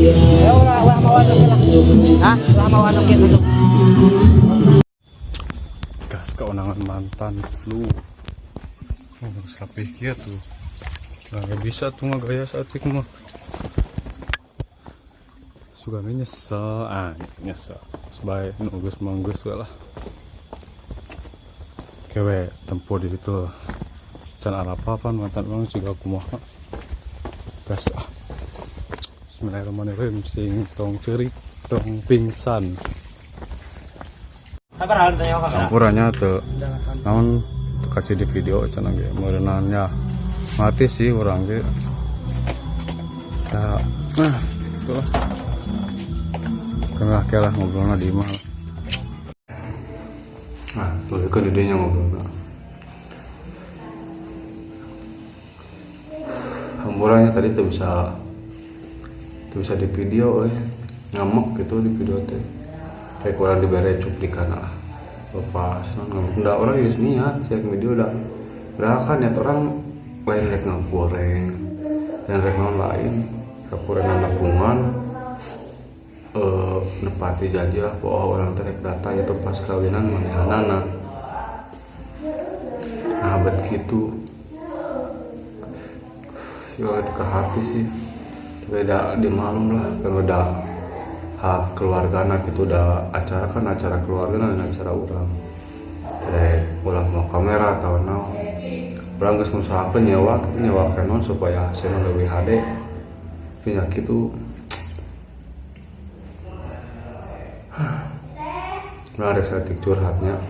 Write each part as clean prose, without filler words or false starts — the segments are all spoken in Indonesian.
Ya ulah mau anu lah. Hah? Ulah mau anu kieu tuh. Gas kewenangan mantan selu. Harus rapih kieu tuh. Nah, gak bisa tuh mah gaya saat itu mah. Suka nyesel, nyesel. Sebaik nunggus manggus lah. Kewe tempo di itu. Can apa-apa mantan orang juga kumaha. Gas ah. Bismillahirrahmanirrahim sing tong cerik tong pingsan. Campurannya tuh namun kasih di video cenah ge meureunannya mati sih orang ge. Nah, itulah. Kena kalah ngobrolna di imah. Nah, tuh kan idenya ngobrolna. Hamburannya tadi tuh bisa di video ngamuk gitu di video teh kayak kurang diberi cuplikan lah lepas ngamuk nggak orang ya niat cek video udah berapa niat orang lain rek ngagoreng dan rek lain kekurangan napungan nepati janji lah bahwa orang terek data itu pas kawinan manehanana nah begitu ya itu ke hati sih beda di malum lah kalau udah hak keluarga anak itu udah acara kan acara keluarga dan acara orang ulah mau kamera atau naon orang geus ngusahakeun nyewa Canon supaya hasilnya lebih HD penyakit itu menarik setik curhatnya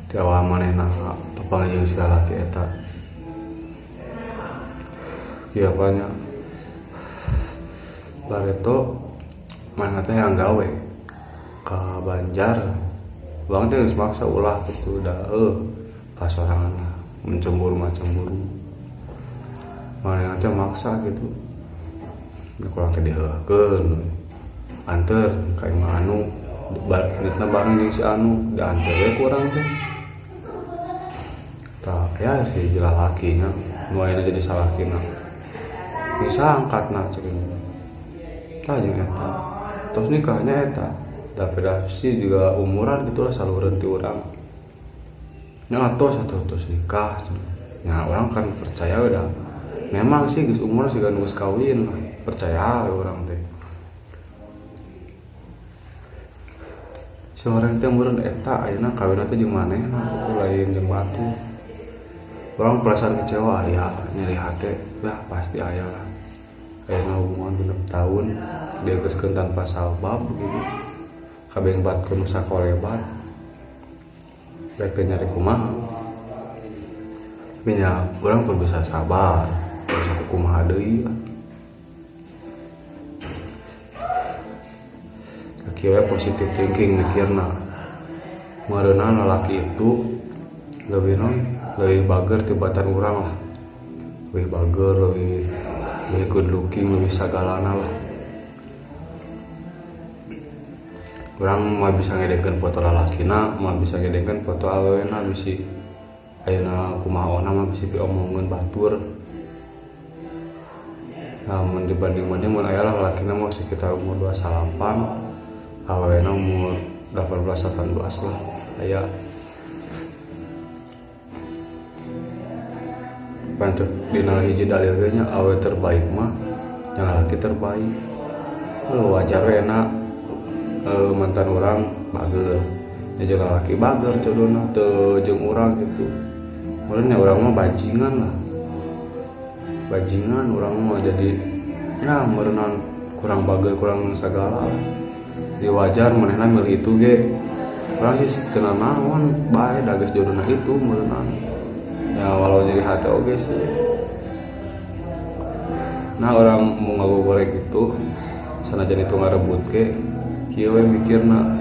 di awal manehna papa jeung si lalaki eta kieu banyak bareto mana teh yang gawe ke Banjar bang teh geus maksa ulah gitu udah pasorangan mencemburu mana teh maksa gitu kurang teh diheukeun anter ka imah anu balikna bareng jeung si anu dianter we kurang teh tah ya si lalakinya nu ayeuna jadi salakina bisa angkatna cek tah jeung eta tos nikahnya eta tapi sih juga umuran gitulah saluran ti urang nya tos nikah nah orang kan percaya udah memang sih geus umur sih kan geus kawin percaya orang teh seorang teh meureun eta ayeuna kawinna teh jeung manehna kudu lain jeung batu orang perasaan kecewa aya nyeri hati ya pasti aya lah ayeuna hubungan 6 tahun dia geuskeun tanpa sabab begini kabeh batkeun sakolebat rek nyari kumaha tapi nya urang kudu bisa sabar terus kumaha deui kieu positif thinking mikirna meureunna lalaki itu lebih bager tibatan urang lah lebih bager lebih good looking lebih sagalana lah urang mah bisa ngedengkeun foto lalakina mah bisa ngedengkeun foto awewena bisi ayeuna kumaha ona mah bisi diomongkeun batur namun dibanding-banding mun aya lalakina mah sekitar umur 28 awewena umur 18-18 lah aya pancuk dina hiji dalil ge nya awe terbaik mah jangan laki terbaik wajar we na mantan orang bager jeung lalaki bager codona teu jeung urang gitu meureun nya urang mah bajingan lah bajingan urang mah jadi ya meureunan kurang bager kurang sagala di wajar manehna milih itu ge urang sih teu naon bae da geus jodona itu meureunan ya walau jadi hati oge sih nah orang mau ngagogorek gitu sanajan itu ngarebut ke kieu we mikirna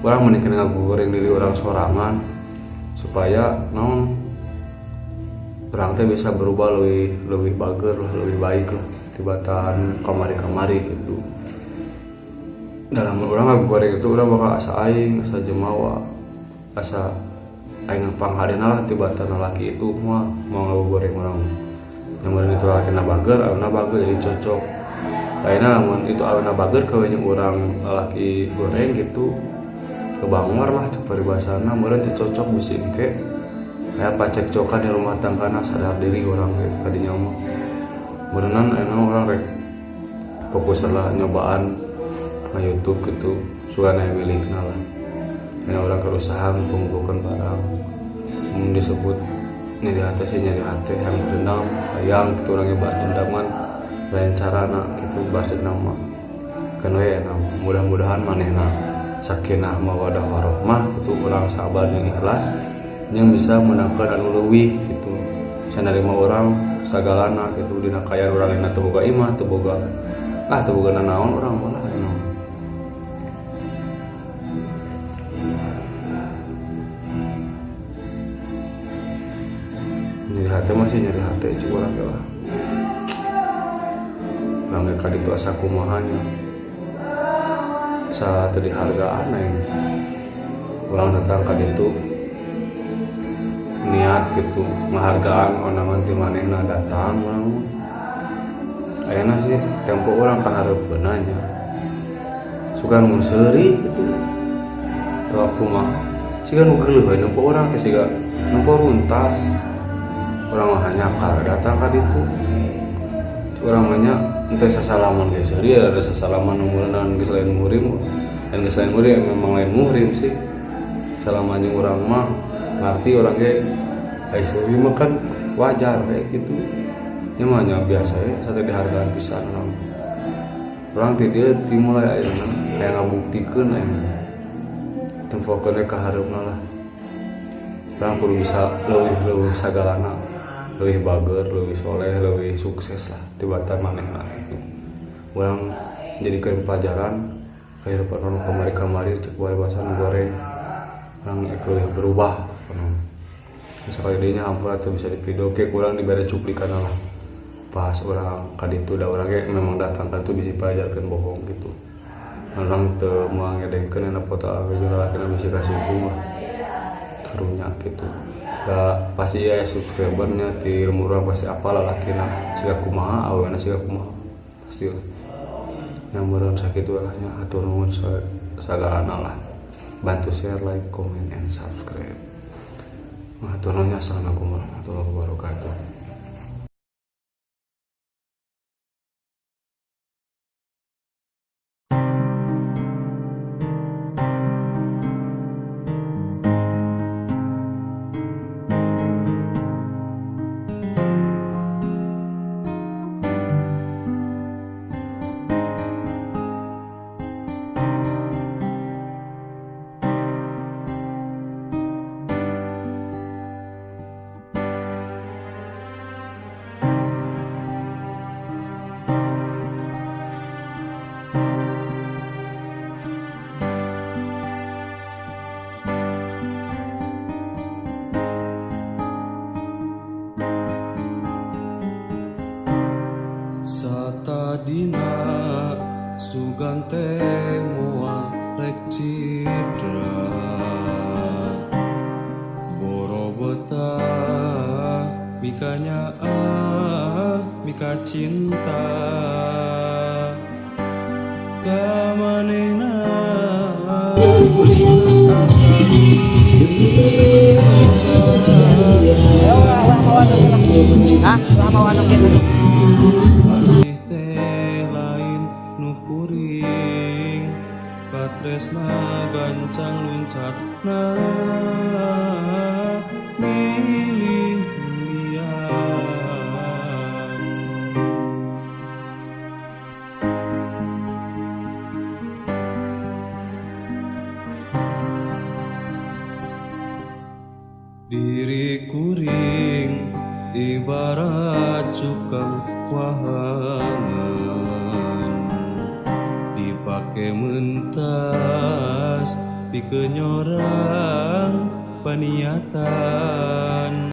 urang mending ngagogorek diri orang sorangan supaya naon urang teh bisa berubah lebih bager lah lebih baik lah tibatan kamari gitu dalam orang ngagogorek itu urang bakal asa aing asa jemawa asa aing pangharina lah tibatan laki itu mah mau ngagogorek urang yang meureun itu laki na bager jadi cocok kayaknya namun itu awalnya bager kawin orang laki goreng gitu kebangor lah cek paribasana meureun teu cocok bisi engke aya pacek cokan di rumah tanggana sadar diri orang ge kadinya mah meureunnan aya orang rek fokus lah nyobaan na YouTube gitu suka aya milikna lah aya orang kerusahan pengukuran barang disebut nyari hati sih nyari hati yang dendam yang gitu orangnya bahas dendaman lain carana gitu bahas dendam mah kan we mudah-mudahan manehna sakinah mawadah warahmah gitu orang sabar yang ikhlas yang bisa menangkan anu leuwih gitu sanerima orang sagalana gitu dina kaya urang yang teu boga imah teu boga nanaon urang malah nyari hati masih nyari hati cik orang lah orang mereka itu asa kumahanya saat dihargaan yang orang datang ke itu niat gitu menghargaan orang di manehna datang orang ayana sih tempo orang kahareupeun nanya suka nu seuri gitu tuh aku mah siga nu geuleuh we nempo orang teh siga nempo runtah orang mah hanya datang ka ditu orang mah ente sasalaman geus seuri ada sasalaman nu meunang geus lain muhrim dan geus lain muhrim memang lain muhrim sih salaman jeung urang mah ngarti orang ge ai seuri mah kan wajar kayak gitu nya mah nya biasa ya sate dihargaan pisan orang ti dieu dimulai ayeuna aya ngabuktikeun aya tempokeun ka hareupna lah orang kudu bisa leuwih sagalana leuwih bager, leuwih soleh, leuwih sukses lah tibatan manehna gitu. Urang jadikeun pelajaran kehidupan orang kamari-kamari cek bahasa goreng. Urang leuwih berubah penuh. Misalkan dinya hampura teu bisa dipidoke kurang dibere cuplikan lah. Pas orang ka ditu da urang ge memang datang ka ditu bisa pelajarkeun bohong gitu. Urang teu moal ngedengkeun na foto jeung lalakina bisa kasihung lah. Karunya gitu. Pasti ya subscribernya di rumah pasti apalah lakina siga kumaha awalnya siga kumaha pasti yang meureun sakitu lahnya atur nuhun sagalana lah bantu share like comment and subscribe atur nuhun assalamualaikum warahmatullahi wabarakatuh. Satadina sugante moal rek cidra borobota mikanya mika cinta kamanena Asih teh lain nu kuring katresna gancang luncatna milih lian diri kuring ibarat cukang wahangan dipake mentas pikeun nyorang paniatan